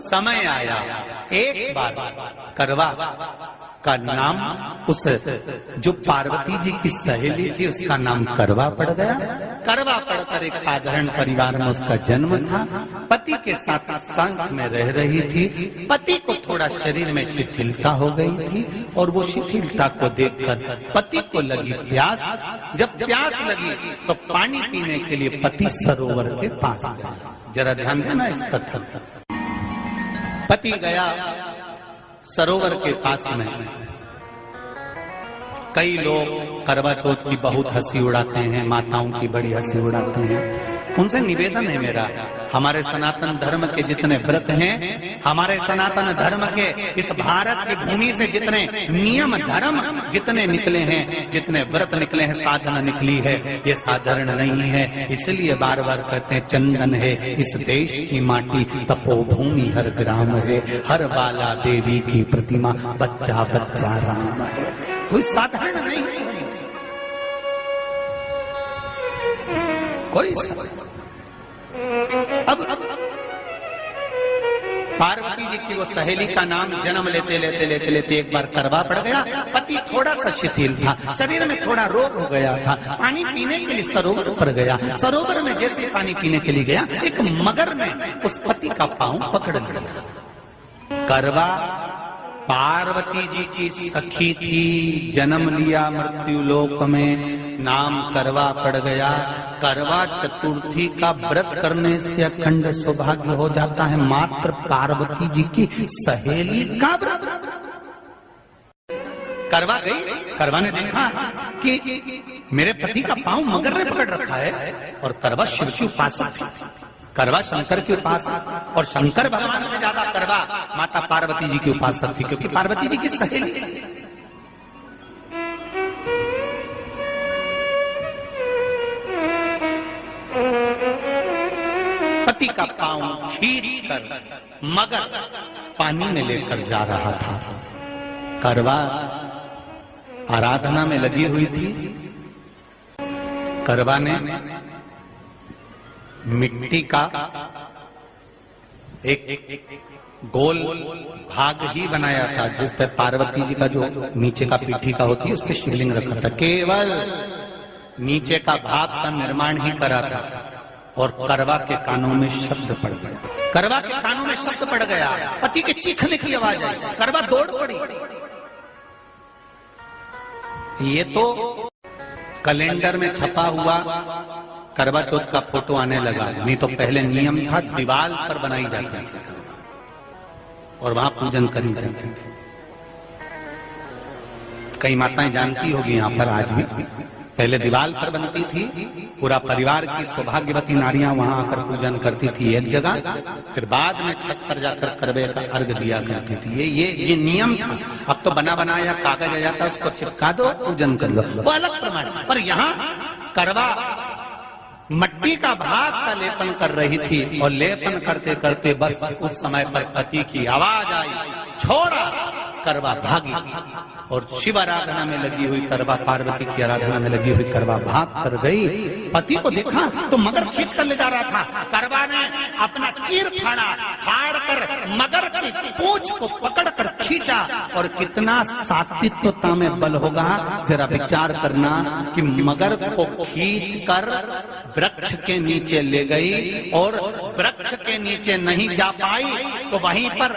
समय आया, एक बार करवा का नाम उस जो पार्वती जी की सहेली थी उसका नाम करवा पड़ गया। करवा पड़कर एक साधारण परिवार में उसका जन्म था। पति के साथ संग में रह रही थी। पति को थोड़ा शरीर में शिथिलता हो गई थी और वो शिथिलता को देखकर पति को लगी प्यास। जब प्यास लगी तो पानी पीने के लिए पति सरोवर के पास गया। जरा ध्यान देना इस कथन। पति गया सरोवर के पास में। कई लोग करवा चौथ की बहुत हंसी उड़ाते हैं, माताओं की बड़ी हंसी उड़ाते हैं। उनसे निवेदन है मेरा, हमारे सनातन धर्म के जितने व्रत हैं, हमारे सनातन धर्म के इस भारत की भूमि से जितने नियम धर्म जितने निकले हैं, जितने व्रत निकले हैं, साधना निकली है, ये साधारण नहीं है। इसलिए बार बार कहते हैं चंदन है इस देश की माटी, तपोभूमि हर ग्राम है, हर बाला देवी की प्रतिमा, बच्चा बच्चा राम है। कोई साधारण नहीं है, कोई अब पार्वती जी की वो सहेली का नाम जन्म लेते लेते लेते लेते एक बार करवा पड़ गया। पति थोड़ा सा शिथिल था, शरीर में थोड़ा रोग हो गया था। पानी पीने के लिए सरोवर पर गया। सरोवर में जैसे पानी पीने के लिए गया, एक मगर ने उस पति का पांव पकड़ लिया। करवा पार्वती जी की सखी थी, जन्म लिया मृत्यु लोक में, नाम करवा पड़ गया। करवा चतुर्थी का व्रत करने से अखंड सौभाग्य हो जाता है। मात्र पार्वती जी की सहेली का व्रत। करवा गई, करवा ने देखा कि मेरे पति का पांव मगर ने पकड़ रखा है और करवा शिव की उपासक थी। करवा शंकर के उपासक और शंकर भगवान से ज्यादा करवा माता पार्वती जी की उपासक थी, क्योंकि पार्वती जी की सहेली थी। पति का पांव खींचकर मगर पानी में लेकर जा रहा था। करवा आराधना में लगी हुई थी। करवा ने मिट्टी का एक गोल भाग ही बनाया था, जिस पर पार्वती जी का जो नीचे का पीठी का होती है उस पर शिवलिंग रखा था। केवल नीचे का भाग का निर्माण ही करा था और करवा के कानों में शब्द पड़ गया। करवा के कानों में शब्द पड़ गया, पति के चीखने की आवाज आई। करवा दौड़ पड़ी। ये तो कैलेंडर में छपा हुआ करवा चौथ का फोटो आने लगा, नहीं तो पहले नियम था दीवार पर बनाई जाती थी और वहां पूजन करी जाती थी। कई माताएं जानती होगी यहाँ पर आज भी, पहले दीवार पर बनती थी, पूरा परिवार की सौभाग्यवती नारियां वहां आकर पूजन करती थी एक जगह, फिर बाद में छत पर जाकर करवे का अर्घ दिया करती थी। ये नियम था। अब तो बना बनाया कागज आ जाता, उसको चिपका दो, पूजन कर लो, वो अलग प्रमाण। पर यहाँ करवा मट्टी का भाग का लेपन कर रही थी और लेपन करते करते बस उस समय पर पति की आवाज आई, छोड़ा। करवा भागी और शिव आराधना में लगी हुई करवा, पार्वती की आराधना में लगी हुई करवा भाग कर गई। पति को देखा तो मगर खींच कर ले जा रहा था। करवा ने अपना चीर फाड़ कर मगर की पूंछ को पकड़कर खींचा। और कितना सात्विकता में बल होगा, जरा विचार करना कि मगर को खींच कर वृक्ष के नीचे ले गई और वृक्ष के नीचे नहीं जा पाई तो वहीं पर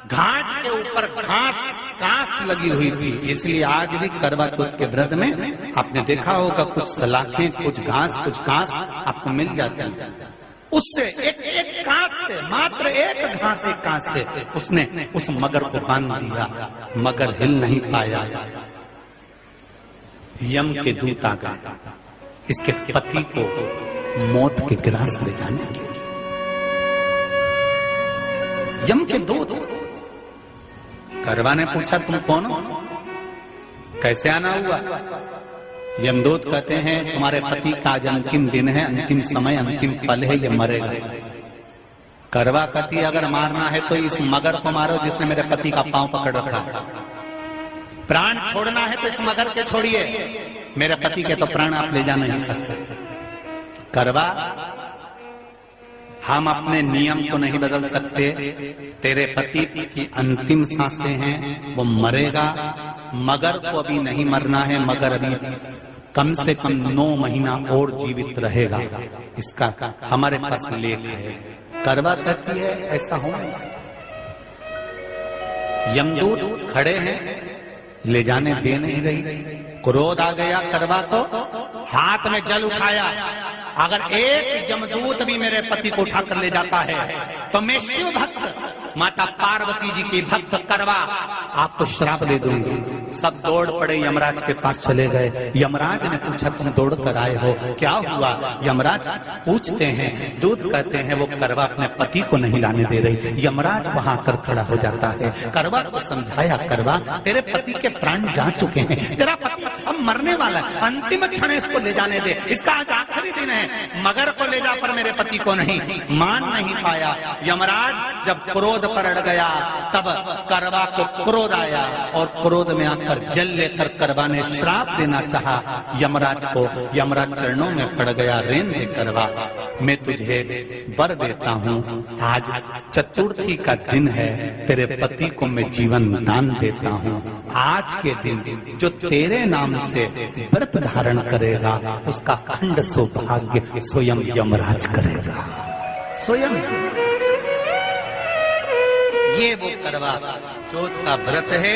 घाट के ऊपर घास लगी हुई थी। इसलिए आज भी करवा चौथ के व्रत में आपने देखा होगा कुछ सलाखें, कुछ घास आपको मिल जाती है। उससे एक घास से, मात्र एक घास, एक घास से उसने उस मगर को बांध दिया। मगर हिल नहीं पाया। यम के दूत आ गए इसके पति को मौत के ग्रास ले जाने के लिए। यम के दूत। करवा ने पूछा तुम कौन हो, कैसे आना हुआ? यमदूत कहते हैं तुम्हारे पति का आज अंतिम दिन है, अंतिम समय, अंतिम पल है, ये मरेगा। करवा कहती अगर मारना है तो इस मगर को मारो जिसने मेरे पति का पांव पकड़ रखा। प्राण छोड़ना है तो इस मगर के छोड़िए, मेरे पति के तो प्राण आप ले जा नहीं सकते। करवा हम अपने नियम को नहीं बदल सकते। तेरे पति की अंतिम सांसें हैं, वो मरेगा। मगर को अभी नहीं मरना है, मगर अभी कम से कम 9 महीना और जीवित रहेगा। इसका हमारे पास लेख है। करवा कहती है ऐसा हो नहीं सकता। यमदूत खड़े हैं, ले जाने दे नहीं रही। क्रोध आ गया करवा को, हाथ में जल उठाया। अगर एक यमदूत भी मेरे पति को उठाकर ले जाता है तो मैं शिव भक्त माता पार्वती जी की भक्त करवा आपको श्राप दे दूंगी। सब दौड़ पड़े, यमराज के पास चले गए। यमराज ने पूछा तुम दौड़ कर आए हो, क्या हुआ? यमराज पूछते हैं, दूत कहते हैं वो करवा अपने पति को नहीं लाने दे रही। यमराज वहां कर खड़ा हो जाता है। करवा को समझाया, करवा तेरे पति के प्राण जा चुके हैं, तेरा पति अब मरने वाला है, अंतिम क्षण इसको ले जाने दे, इसका आज आखिरी दिन है। मगर को ले जा पर मेरे पति को नहीं। मान नहीं पाया। यमराज जब क्रोध पर अड़ गया तब करवा को क्रोध आया और क्रोध में आकर जल लेकर करवा ने श्राप देना चाहा यमराज को। यमराज चरणों में पड़ गया, रेन दे करवा, मैं तुझे वर देता हूँ। आज चतुर्थी का दिन है, तेरे पति को मैं जीवन दान देता हूँ। आज के दिन जो तेरे नाम से व्रत धारण करेगा उसका खंड सौभाग्य स्वयं यमराज करेगा। स्वयं ये वो करवा चौथ का व्रत है।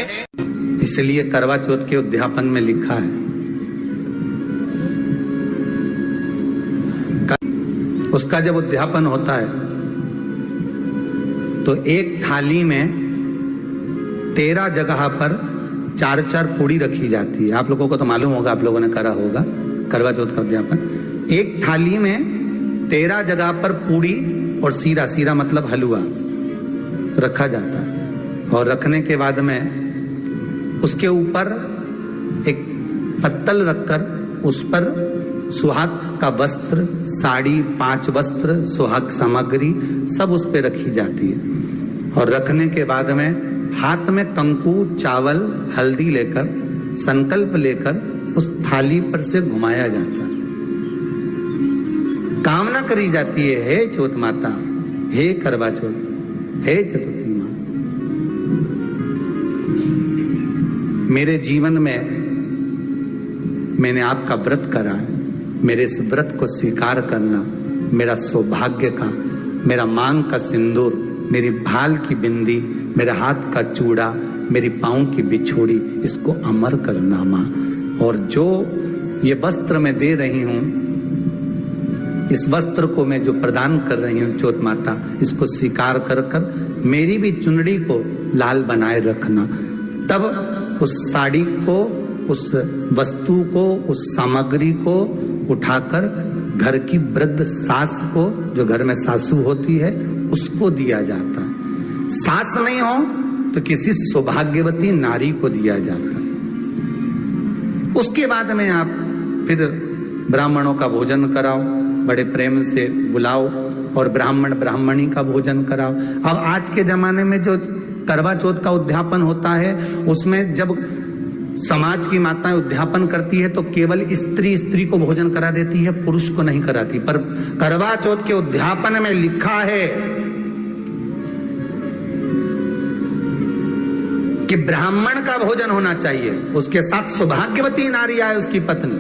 इसलिए करवा चौथ के उद्यापन में लिखा है, उसका जब उद्यापन होता है तो एक थाली में 13 जगह पर 4-4 पूड़ी रखी जाती है। आप लोगों को तो मालूम होगा, आप लोगों ने करा होगा करवा चौथ का उद्यापन। एक थाली में 13 जगह पर पूड़ी और सीरा, सीरा मतलब हलवा रखा जाता है। और रखने के बाद में उसके ऊपर एक पत्तल रखकर उस पर सुहाग का वस्त्र, साड़ी, 5 वस्त्र, सुहाग सामग्री सब उस पे रखी जाती है। और रखने के बाद में हाथ में कंकु, चावल, हल्दी लेकर संकल्प लेकर उस थाली पर से घुमाया जाता है। कामना करी जाती है, हे चौथ माता, हे करवा चौथ, हे चतुर्थी मां, मेरे जीवन में मैंने आपका व्रत करा है, मेरे इस व्रत को स्वीकार करना, मेरा सौभाग्य का, मेरा मांग का सिंदूर, मेरी भाल की बिंदी, मेरे हाथ का चूड़ा, मेरी पाँव की बिछोड़ी, इसको अमर करना मां। और जो ये वस्त्र मैं दे रही हूं, इस वस्त्र को मैं जो प्रदान कर रही हूँ चौथ माता, इसको स्वीकार कर कर मेरी भी चुनड़ी को लाल बनाए रखना। तब उस साड़ी को, उस वस्तु को, उस सामग्री को उठाकर घर की वृद्ध सास को, जो घर में सासू होती है, उसको दिया जाता है। सास नहीं हो तो किसी सौभाग्यवती नारी को दिया जाता है। उसके बाद में आप फिर ब्राह्मणों का भोजन कराओ, बड़े प्रेम से बुलाओ और ब्राह्मण ब्राह्मणी का भोजन कराओ। अब आज के जमाने में जो करवा चौथ का उद्यापन होता है, उसमें जब समाज की माताएं उद्यापन करती है तो केवल स्त्री को भोजन करा देती है, पुरुष को नहीं कराती। पर करवा चौथ के उद्यापन में लिखा है कि ब्राह्मण का भोजन होना चाहिए, उसके साथ सौभाग्यवती नारी आए, उसकी पत्नी।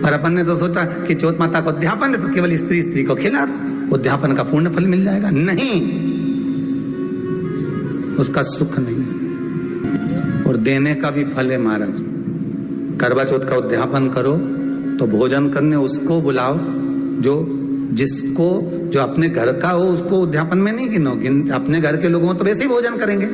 पर अपन ने तो सोचा कि चौथ माता का उद्यापन है तो केवल स्त्री को खिला दो, उद्यापन का पूर्ण फल मिल जाएगा। नहीं, उसका सुख नहीं और देने का भी फल है महाराज। करवा चौथ का उद्यापन करो तो भोजन करने उसको बुलाओ जो अपने घर का हो, उसको उद्यापन में नहीं गिनो। अपने घर के लोगों तो वैसे ही भोजन करेंगे,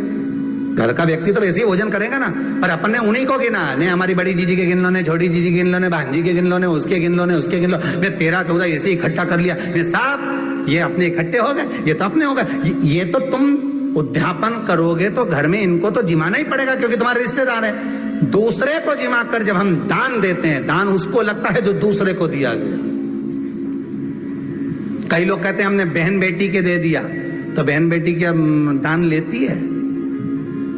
घर का व्यक्ति तो वैसे ही भोजन करेगा ना। पर अपन ने उन्हीं को गिना, ने हमारी बड़ी जीजी के गिन लो, ने छोटी जीजी के गिन लो, ने भांजी के गिन लो, ने उसके गिन लो, ने उसके गिन लो, ने 13-14 ऐसे इकट्ठा कर लिया। ये सब ये अपने इकट्ठे हो गए, ये तो अपने हो गए। ये तो तुम उद्यापन करोगे तो घर में इनको तो जिमाना ही पड़ेगा क्योंकि तुम्हारे रिश्तेदार है। दूसरे को जिमा कर जब हम दान देते हैं, दान उसको लगता है जो दूसरे को दिया गया। कई लोग कहते हैं हमने बहन बेटी के दे दिया, तो बहन बेटी क्या दान लेती है?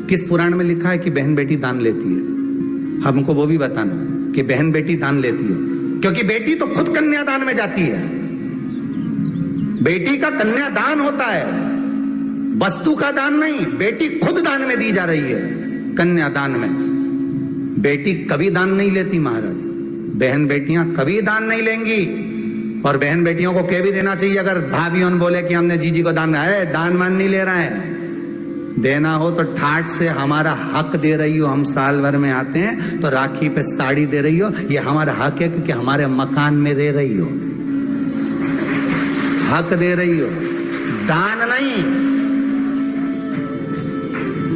किस पुराण में लिखा है कि बहन बेटी दान लेती है? हमको वो भी बताना कि बहन बेटी दान लेती है, क्योंकि बेटी तो खुद कन्यादान में जाती है। बेटी का कन्यादान होता है, वस्तु का दान नहीं। बेटी खुद दान में दी जा रही है, कन्यादान में। बेटी कभी दान नहीं लेती महाराज, बहन बेटियां कभी दान नहीं लेंगी। और बहन बेटियों को कह भी देना चाहिए, अगर भाभियों बोले कि हमने जीजी को दान है, दान मान नहीं ले रहे हैं, देना हो तो ठाट से हमारा हक दे रही हो। हम साल भर में आते हैं तो राखी पे साड़ी दे रही हो, ये हमारा हक है, क्योंकि हमारे मकान में रह रही हो, हक दे रही हो, दान नहीं।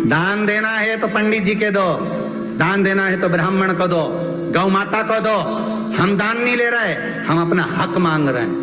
दान देना है तो पंडित जी के दो, दान देना है तो ब्राह्मण को दो, गौ माता को दो। हम दान नहीं ले रहे, हम अपना हक मांग रहे हैं।